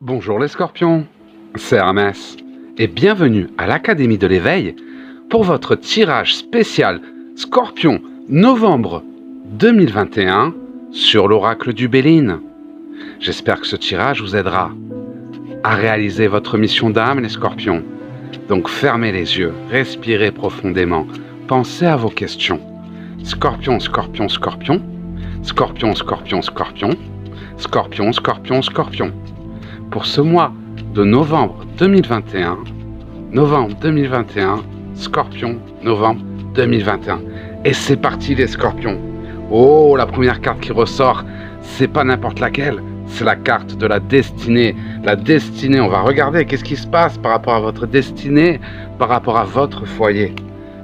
Bonjour les scorpions, c'est Hermès et bienvenue à l'Académie de l'éveil pour votre tirage spécial Scorpion novembre 2021 sur l'oracle du Béline. J'espère que ce tirage vous aidera à réaliser votre mission d'âme les scorpions. Donc fermez les yeux, respirez profondément, pensez à vos questions. Scorpion, scorpion, scorpion, scorpion, scorpion, scorpion, scorpion, scorpion, scorpion. Pour ce mois de novembre 2021, Scorpion, novembre 2021. Et c'est parti les scorpions. Oh, la première carte qui ressort, c'est pas n'importe laquelle, c'est la carte de la destinée. La destinée, on va regarder qu'est-ce qui se passe par rapport à votre destinée, par rapport à votre foyer.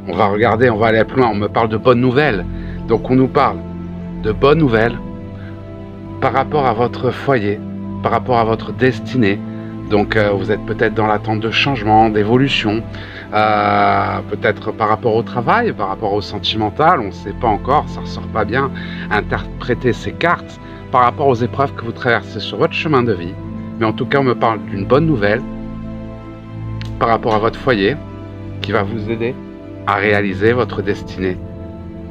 On va regarder, on va aller plus loin, on me parle de bonnes nouvelles. Donc on nous parle de bonnes nouvelles par rapport à votre foyer, par rapport à votre destinée. Donc vous êtes peut-être dans l'attente de changement, d'évolution, peut-être par rapport au travail, par rapport au sentimental, on ne sait pas encore, ça ne ressort pas bien. Interprétez ces cartes par rapport aux épreuves que vous traversez sur votre chemin de vie. Mais en tout cas, on me parle d'une bonne nouvelle par rapport à votre foyer qui va vous aider à réaliser votre destinée.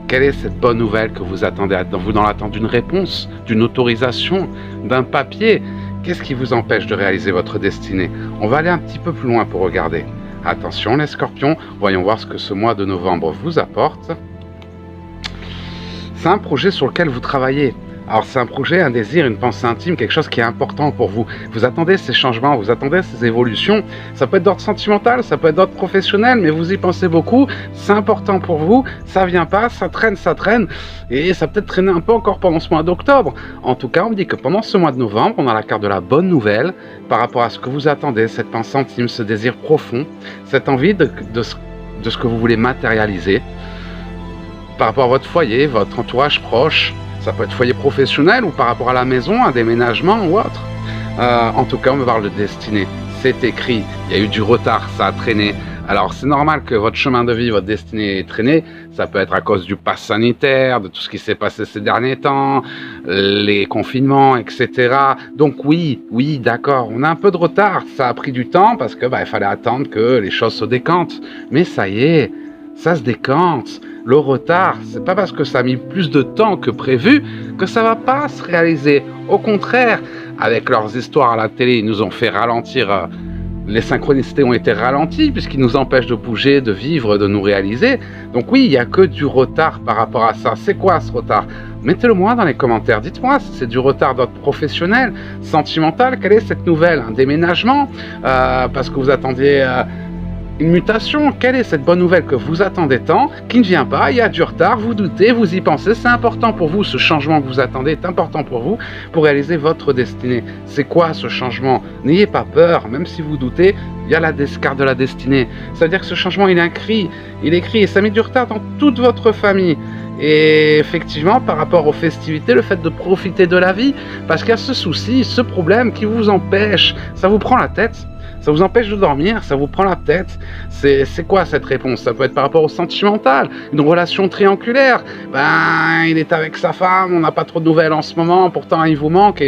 Quelle est cette bonne nouvelle que vous attendez? Êtes-vous dans l'attente d'une réponse, d'une autorisation, d'un papier? Qu'est-ce qui vous empêche de réaliser votre destinée? On va aller un petit peu plus loin pour regarder. Attention les scorpions, voyons voir ce que ce mois de novembre vous apporte. C'est un projet sur lequel vous travaillez. Alors c'est un projet, un désir, une pensée intime, quelque chose qui est important pour vous. Vous attendez ces changements, vous attendez ces évolutions. Ça peut être d'ordre sentimental, ça peut être d'ordre professionnel, mais vous y pensez beaucoup. C'est important pour vous, ça vient pas, ça traîne. Et ça peut être traîner un peu encore pendant ce mois d'octobre. En tout cas, on me dit que pendant ce mois de novembre, on a la carte de la bonne nouvelle par rapport à ce que vous attendez, cette pensée intime, ce désir profond, cette envie de ce que vous voulez matérialiser par rapport à votre foyer, votre entourage proche. Ça peut être foyer professionnel ou par rapport à la maison, un déménagement ou autre. En tout cas, on me parle de destinée. C'est écrit, il y a eu du retard, ça a traîné. Alors, c'est normal que votre chemin de vie, votre destinée ait traîné. Ça peut être à cause du pass sanitaire, de tout ce qui s'est passé ces derniers temps, les confinements, etc. Donc oui, d'accord, on a un peu de retard. Ça a pris du temps parce que il fallait attendre que les choses se décantent. Mais ça y est, ça se décante. Le retard, c'est pas parce que ça a mis plus de temps que prévu que ça va pas se réaliser. Au contraire, avec leurs histoires à la télé, ils nous ont fait ralentir. Les synchronicités ont été ralenties puisqu'ils nous empêchent de bouger, de vivre, de nous réaliser. Donc oui, il n'y a que du retard par rapport à ça. C'est quoi ce retard? Mettez-le moi dans les commentaires. Dites-moi si c'est du retard d'ordre professionnel, sentimental. Quelle est cette nouvelle? Un déménagement parce que vous attendiez... une mutation, quelle est cette bonne nouvelle que vous attendez tant, qui ne vient pas, il y a du retard, vous doutez, vous y pensez, c'est important pour vous, ce changement que vous attendez est important pour vous, pour réaliser votre destinée. C'est quoi ce changement? N'ayez pas peur, même si vous doutez, il y a la carte de la destinée. Ça veut dire que ce changement, il est écrit, et ça met du retard dans toute votre famille. Et effectivement, par rapport aux festivités, le fait de profiter de la vie, parce qu'il y a ce souci, ce problème qui vous empêche, ça vous prend la tête. Ça vous empêche de dormir, ça vous prend la tête. C'est quoi cette réponse? Ça peut être par rapport au sentimental, une relation triangulaire. Il est avec sa femme, on n'a pas trop de nouvelles en ce moment, pourtant il vous manque.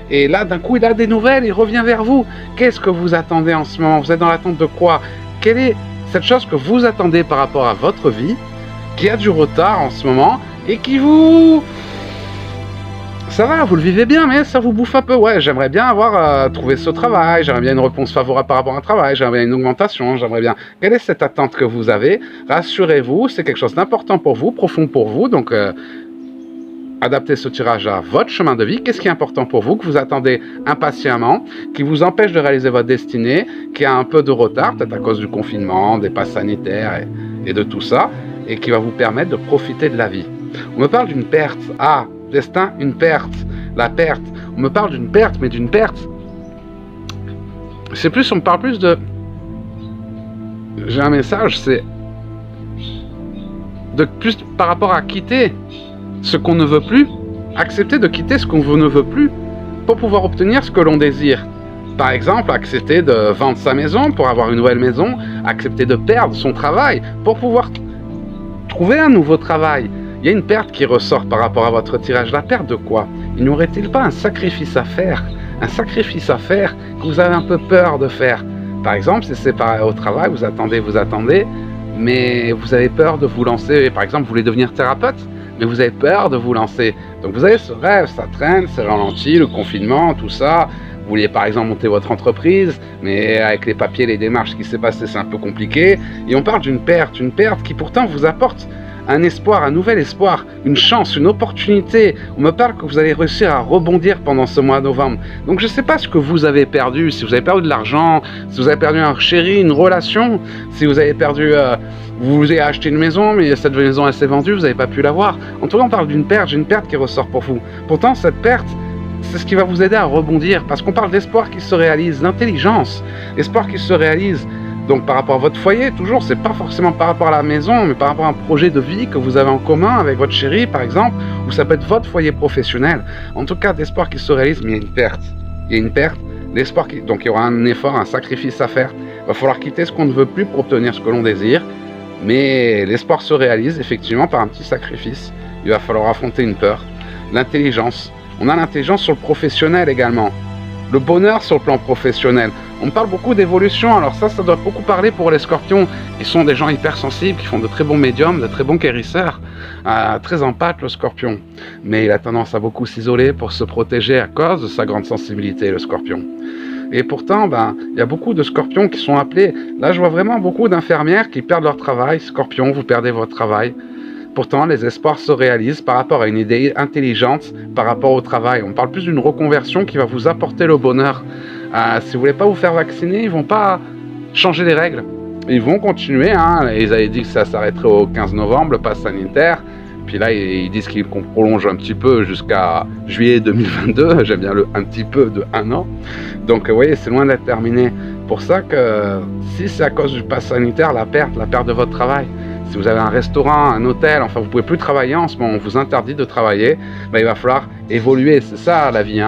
Et là, d'un coup, il a des nouvelles, il revient vers vous. Qu'est-ce que vous attendez en ce moment? Vous êtes dans l'attente de quoi? Quelle est cette chose que vous attendez par rapport à votre vie, qui a du retard en ce moment, et qui vous... Ça va, vous le vivez bien, mais ça vous bouffe un peu. Ouais, j'aimerais bien avoir trouvé ce travail, j'aimerais bien une réponse favorable par rapport à un travail, j'aimerais bien une augmentation, j'aimerais bien... Quelle est cette attente que vous avez? Rassurez-vous, c'est quelque chose d'important pour vous, profond pour vous, donc adaptez ce tirage à votre chemin de vie. Qu'est-ce qui est important pour vous, que vous attendez impatiemment, qui vous empêche de réaliser votre destinée, qui a un peu de retard, peut-être à cause du confinement, des passes sanitaires et de tout ça, et qui va vous permettre de profiter de la vie. On me parle d'une perte. Ah, destin, une perte. La perte. On me parle d'une perte, mais d'une perte. On me parle plus de... J'ai un message, c'est... plus par rapport à quitter ce qu'on ne veut plus. Accepter de quitter ce qu'on ne veut plus pour pouvoir obtenir ce que l'on désire. Par exemple, accepter de vendre sa maison pour avoir une nouvelle maison. Accepter de perdre son travail pour pouvoir trouver un nouveau travail. Il y a une perte qui ressort par rapport à votre tirage. La perte de quoi? Il n'y aurait-il pas un sacrifice à faire un sacrifice à faire que vous avez un peu peur de faire. Par exemple, si c'est au travail, vous attendez, mais vous avez peur de vous lancer. Par exemple, vous voulez devenir thérapeute, mais vous avez peur de vous lancer. Donc vous avez ce rêve, ça traîne, c'est ralenti, le confinement, tout ça. Vous vouliez par exemple monter votre entreprise, mais avec les papiers, les démarches, ce qui s'est passé, c'est un peu compliqué. Et on parle d'une perte qui pourtant vous apporte un espoir, un nouvel espoir, une chance, une opportunité. On me parle que vous allez réussir à rebondir pendant ce mois de novembre. Donc je ne sais pas ce que vous avez perdu, si vous avez perdu de l'argent, si vous avez perdu un chéri, une relation, si vous avez perdu... vous avez acheté une maison, mais cette maison elle s'est vendue, vous n'avez pas pu l'avoir. En tout cas, on parle d'une perte qui ressort pour vous. Pourtant, cette perte, c'est ce qui va vous aider à rebondir, parce qu'on parle d'espoir qui se réalise, d'intelligence, espoir qui se réalise. Donc par rapport à votre foyer, toujours, c'est pas forcément par rapport à la maison, mais par rapport à un projet de vie que vous avez en commun avec votre chéri, par exemple, ou ça peut être votre foyer professionnel. En tout cas, d'espoir qui se réalise, mais il y a une perte. Il y a une perte, l'espoir qui... Donc il y aura un effort, un sacrifice à faire. Il va falloir quitter ce qu'on ne veut plus pour obtenir ce que l'on désire. Mais l'espoir se réalise effectivement par un petit sacrifice. Il va falloir affronter une peur. L'intelligence. On a l'intelligence sur le professionnel également. Le bonheur sur le plan professionnel. On parle beaucoup d'évolution, alors ça doit beaucoup parler pour les scorpions. Ils sont des gens hypersensibles, qui font de très bons médiums, de très bons guérisseurs, très empathes le scorpion. Mais il a tendance à beaucoup s'isoler pour se protéger à cause de sa grande sensibilité, le scorpion. Et pourtant, il y a beaucoup de scorpions qui sont appelés. Là, je vois vraiment beaucoup d'infirmières qui perdent leur travail. Scorpion, vous perdez votre travail. Pourtant, les espoirs se réalisent par rapport à une idée intelligente, par rapport au travail. On parle plus d'une reconversion qui va vous apporter le bonheur. Si vous voulez pas vous faire vacciner, ils vont pas changer les règles. Ils vont continuer. Ils avaient dit que ça s'arrêterait au 15 novembre, le pass sanitaire. Puis là, ils disent qu'ils prolongent un petit peu jusqu'à juillet 2022. J'aime bien le un petit peu de 1 an. Donc, vous voyez, c'est loin d'être terminé. Pour ça que si c'est à cause du pass sanitaire, la perte de votre travail. Si vous avez un restaurant, un hôtel, enfin vous pouvez plus travailler en ce moment, on vous interdit de travailler, il va falloir évoluer, c'est ça la vie,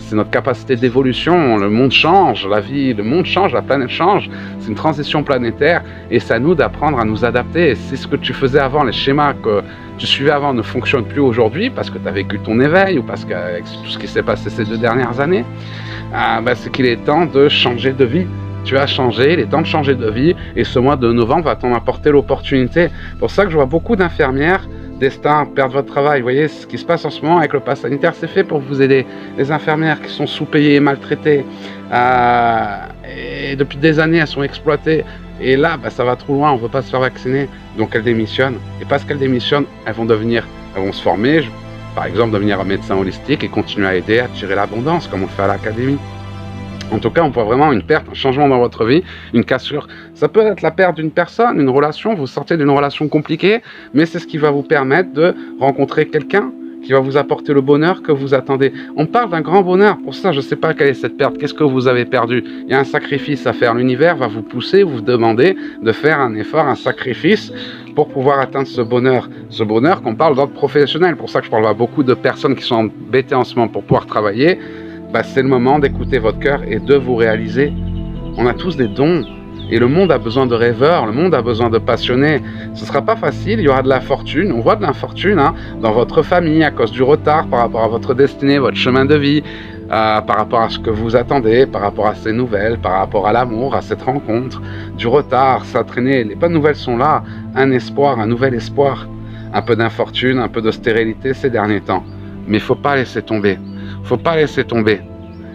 c'est notre capacité d'évolution, le monde change, le monde change, la planète change, c'est une transition planétaire et c'est à nous d'apprendre à nous adapter. Si ce que tu faisais avant, les schémas que tu suivais avant ne fonctionnent plus aujourd'hui parce que tu as vécu ton éveil ou parce qu'avec tout ce qui s'est passé ces 2 dernières années, c'est qu'il est temps de changer de vie. Tu as changé, il est temps de changer de vie et ce mois de novembre va t'en apporter l'opportunité. C'est pour ça que je vois beaucoup d'infirmières, destin, perdre votre travail. Vous voyez, ce qui se passe en ce moment avec le pass sanitaire, c'est fait pour vous aider. Les infirmières qui sont sous-payées et maltraitées, et depuis des années, elles sont exploitées. Et là, ça va trop loin, on ne veut pas se faire vacciner, donc elles démissionnent. Et parce qu'elles démissionnent, elles vont se former, par exemple devenir un médecin holistique et continuer à aider à tirer l'abondance, comme on le fait à l'académie. En tout cas, on voit vraiment une perte, un changement dans votre vie, une cassure. Ça peut être la perte d'une personne, une relation, vous sortez d'une relation compliquée, mais c'est ce qui va vous permettre de rencontrer quelqu'un qui va vous apporter le bonheur que vous attendez. On parle d'un grand bonheur, pour ça je ne sais pas quelle est cette perte, qu'est-ce que vous avez perdu. Il y a un sacrifice à faire, l'univers va vous pousser, vous demander de faire un effort, un sacrifice pour pouvoir atteindre ce bonheur. Ce bonheur qu'on parle d'ordre professionnel, pour ça que je parle à beaucoup de personnes qui sont embêtées en ce moment pour pouvoir travailler. C'est le moment d'écouter votre cœur et de vous réaliser. On a tous des dons et le monde a besoin de rêveurs, le monde a besoin de passionnés. Ce ne sera pas facile, il y aura de la fortune. On voit de l'infortune dans votre famille à cause du retard par rapport à votre destinée, votre chemin de vie, par rapport à ce que vous attendez, par rapport à ces nouvelles, par rapport à l'amour, à cette rencontre. Du retard, ça a traîné. Les bonnes nouvelles sont là. Un espoir, un nouvel espoir. Un peu d'infortune, un peu de stérilité ces derniers temps. Mais il ne faut pas laisser tomber. Faut pas laisser tomber.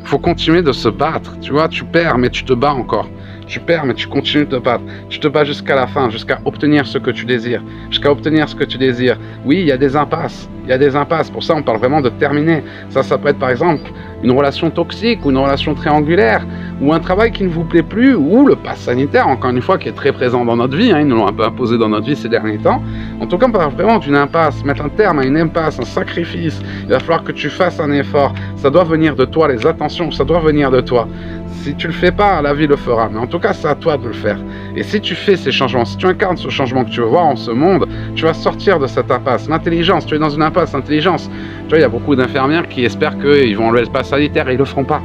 Faut continuer de se battre. Tu vois, tu perds, mais tu te bats encore. Tu perds, mais tu continues de te battre. Tu te bats jusqu'à la fin, jusqu'à obtenir ce que tu désires. Jusqu'à obtenir ce que tu désires. Oui, il y a des impasses. Il y a des impasses. Pour ça, on parle vraiment de terminer. Ça peut être par exemple une relation toxique ou une relation triangulaire ou un travail qui ne vous plaît plus ou le pass sanitaire, encore une fois, qui est très présent dans notre vie. Ils nous l'ont un peu imposé dans notre vie ces derniers temps. En tout cas, on parle vraiment d'une impasse. Mettre un terme à une impasse, un sacrifice. Il va falloir que tu fasses un effort. Ça doit venir de toi, les attentions, ça doit venir de toi. Si tu le fais pas, la vie le fera. Mais en tout cas, c'est à toi de le faire. Et si tu fais ces changements, si tu incarnes ce changement que tu veux voir en ce monde, tu vas sortir de cette impasse. L'intelligence, tu es dans une impasse, intelligence. Tu vois, il y a beaucoup d'infirmières qui espèrent qu'ils vont enlever le pass sanitaire et ils le feront pas.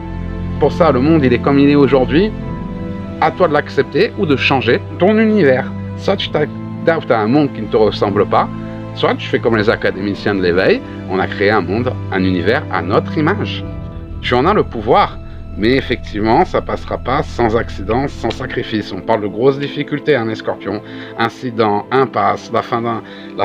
Pour ça, le monde, il est comme il est aujourd'hui. À toi de l'accepter ou de changer ton univers. Soit tu t'adaptes à un monde qui ne te ressemble pas, soit tu fais comme les académiciens de l'éveil. On a créé un monde, un univers à notre image. Tu en as le pouvoir, mais effectivement, ça passera pas sans accident, sans sacrifice. On parle de grosses difficultés, hein, les scorpions. Incident, impasse, la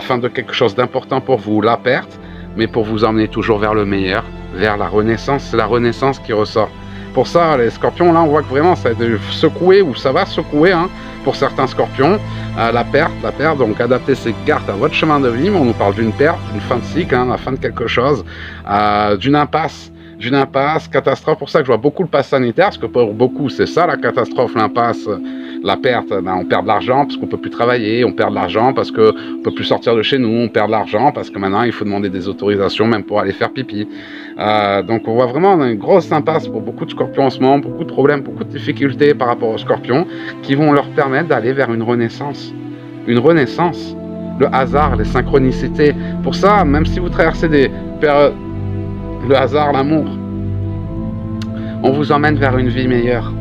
fin de quelque chose d'important pour vous, la perte, mais pour vous emmener toujours vers le meilleur, vers la renaissance. C'est la renaissance qui ressort. Pour ça, les scorpions, là, on voit que vraiment, ça a été secoué, ou ça va secouer, hein, pour certains scorpions. La perte, donc adapter ses cartes à votre chemin de vie. On nous parle d'une perte, d'une fin de cycle, hein, la fin de quelque chose, d'une impasse, catastrophe. Pour ça que je vois beaucoup le pass sanitaire, parce que pour beaucoup, c'est ça la catastrophe, l'impasse, la perte. On perd de l'argent parce qu'on peut plus travailler, on perd de l'argent parce qu'on peut plus sortir de chez nous, on perd de l'argent parce que maintenant il faut demander des autorisations même pour aller faire pipi. Donc on voit vraiment une grosse impasse pour beaucoup de scorpions en ce moment, beaucoup de problèmes, beaucoup de difficultés par rapport aux scorpions qui vont leur permettre d'aller vers une renaissance. Une renaissance. Le hasard, les synchronicités. Pour ça, même si vous traversez des périodes, le hasard, l'amour, on vous emmène vers une vie meilleure.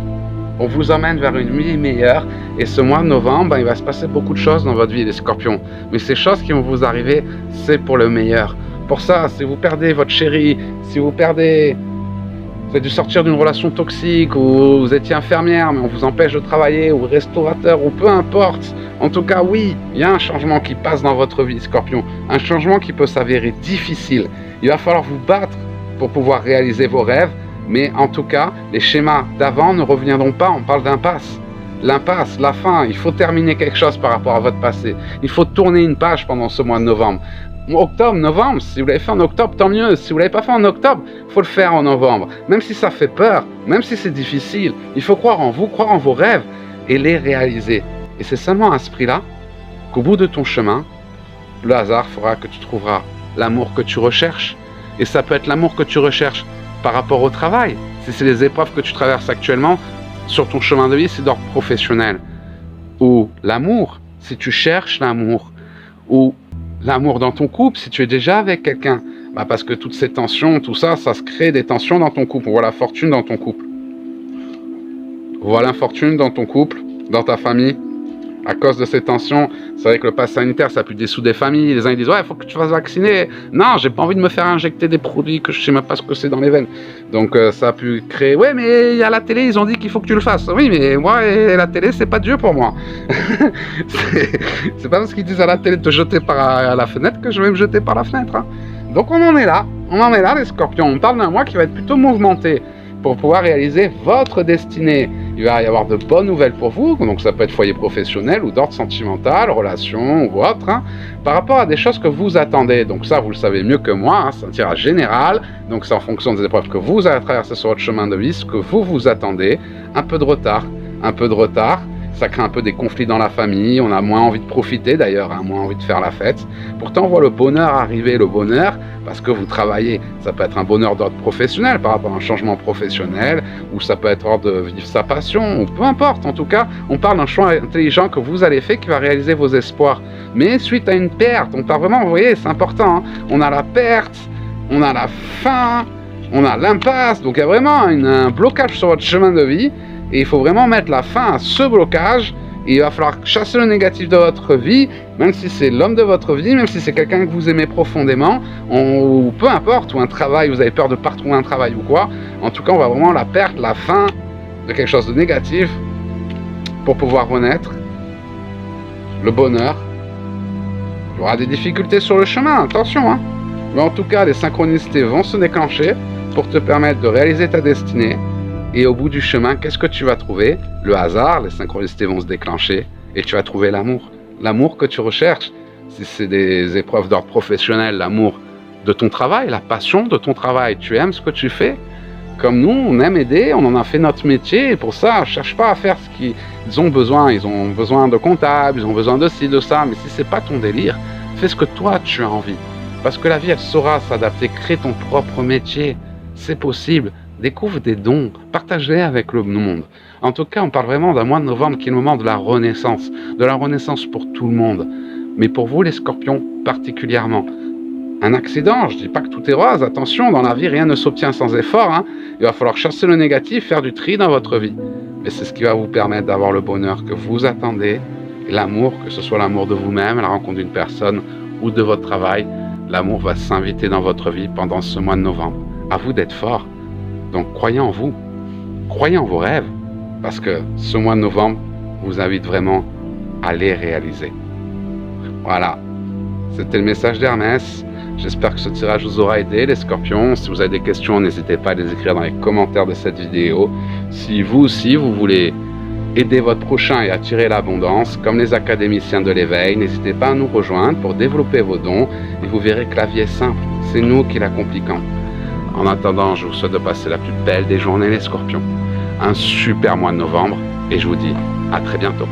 On vous emmène vers une vie meilleure. Et ce mois de novembre, il va se passer beaucoup de choses dans votre vie, les scorpions. Mais ces choses qui vont vous arriver, c'est pour le meilleur. Pour ça, si vous perdez votre chérie, si vous avez dû sortir d'une relation toxique, ou vous étiez infirmière, mais on vous empêche de travailler, ou restaurateur, ou peu importe. En tout cas, oui, il y a un changement qui passe dans votre vie, scorpion. Un changement qui peut s'avérer difficile. Il va falloir vous battre pour pouvoir réaliser vos rêves. Mais en tout cas, les schémas d'avant ne reviendront pas, on parle d'impasse. L'impasse, la fin, il faut terminer quelque chose par rapport à votre passé. Il faut tourner une page pendant ce mois de novembre. Octobre, novembre, si vous l'avez fait en octobre, tant mieux. Si vous ne l'avez pas fait en octobre, il faut le faire en novembre. Même si ça fait peur, même si c'est difficile, il faut croire en vous, croire en vos rêves et les réaliser. Et c'est seulement à ce prix-là qu'au bout de ton chemin, le hasard fera que tu trouveras l'amour que tu recherches. Et ça peut être l'amour que tu recherches par rapport au travail. Si c'est les épreuves que tu traverses actuellement, sur ton chemin de vie, c'est d'ordre professionnel. Ou l'amour, si tu cherches l'amour. Ou l'amour dans ton couple, si tu es déjà avec quelqu'un. Parce que toutes ces tensions, tout ça, ça se crée des tensions dans ton couple. On voit la fortune dans ton couple. On voit l'infortune dans ton couple, dans ta famille. À cause de ces tensions, c'est vrai que le pass sanitaire, ça a pu dissoudre des familles. Les uns ils disent, ouais, il faut que tu fasses vacciner. Non, j'ai pas envie de me faire injecter des produits que je sais même pas ce que c'est dans les veines. Donc ça a pu créer, ouais, mais il y a la télé, ils ont dit qu'il faut que tu le fasses. Oui, mais moi, et la télé, c'est pas Dieu pour moi. c'est pas parce qu'ils disent à la télé de te jeter par la fenêtre que je vais me jeter par la fenêtre. Hein. Donc on en est là, les scorpions. On parle d'un mois qui va être plutôt mouvementé pour pouvoir réaliser votre destinée. Il va y avoir de bonnes nouvelles pour vous, donc ça peut être foyer professionnel ou d'ordre sentimental, relation ou autre, hein, par rapport à des choses que vous attendez. Donc ça, vous le savez mieux que moi, hein, c'est un tirage général, donc c'est en fonction des épreuves que vous allez traverser sur votre chemin de vie, ce que vous attendez, un peu de retard, ça crée un peu des conflits dans la famille, on a moins envie de profiter d'ailleurs, hein, moins envie de faire la fête. Pourtant, on voit le bonheur arriver, parce que vous travaillez. Ça peut être un bonheur d'ordre professionnel par rapport à un changement professionnel, ou ça peut être ordre de vivre sa passion, ou peu importe. En tout cas, on parle d'un choix intelligent que vous allez faire qui va réaliser vos espoirs. Mais suite à une perte, on parle vraiment, vous voyez, c'est important, hein, on a la perte, on a la fin, on a l'impasse, donc il y a vraiment un blocage sur votre chemin de vie. Et il faut vraiment mettre la fin à ce blocage. Et il va falloir chasser le négatif de votre vie, même si c'est l'homme de votre vie, même si c'est quelqu'un que vous aimez profondément, ou peu importe, ou un travail, vous avez peur de ne pas retrouver un travail ou quoi. En tout cas, on va vraiment la perte, la fin de quelque chose de négatif pour pouvoir renaître. Le bonheur. Il y aura des difficultés sur le chemin, attention. Hein. Mais en tout cas, les synchronicités vont se déclencher pour te permettre de réaliser ta destinée. Et au bout du chemin, qu'est-ce que tu vas trouver? Le hasard, les synchronicités vont se déclencher et tu vas trouver l'amour. L'amour que tu recherches. Si c'est des épreuves d'ordre professionnel, l'amour de ton travail, la passion de ton travail. Tu aimes ce que tu fais. Comme nous, on aime aider, on en a fait notre métier. Et pour ça, cherche pas à faire ce qu'ils ont besoin. Ils ont besoin de comptables, ils ont besoin de ci, de ça. Mais si c'est pas ton délire, fais ce que toi tu as envie. Parce que la vie, elle saura s'adapter. Crée ton propre métier. C'est possible. Découvre des dons, partage-les avec le monde. En tout cas, on parle vraiment d'un mois de novembre qui est le moment de la renaissance pour tout le monde. Mais pour vous, les scorpions, particulièrement. Un accident, je ne dis pas que tout est rose, attention, dans la vie, rien ne s'obtient sans effort. Hein. Il va falloir chasser le négatif, faire du tri dans votre vie. Mais c'est ce qui va vous permettre d'avoir le bonheur que vous attendez, et l'amour, que ce soit l'amour de vous-même, la rencontre d'une personne ou de votre travail. L'amour va s'inviter dans votre vie pendant ce mois de novembre. À vous d'être fort. Donc croyez en vous, croyez en vos rêves, parce que ce mois de novembre vous invite vraiment à les réaliser. Voilà, c'était le message d'Hermès. J'espère que ce tirage vous aura aidé, les scorpions. Si vous avez des questions, n'hésitez pas à les écrire dans les commentaires de cette vidéo. Si vous aussi, vous voulez aider votre prochain et attirer l'abondance, comme les académiciens de l'éveil, n'hésitez pas à nous rejoindre pour développer vos dons et vous verrez que la vie est simple. C'est nous qui la compliquons. En attendant, je vous souhaite de passer la plus belle des journées, les scorpions. Un super mois de novembre et je vous dis à très bientôt.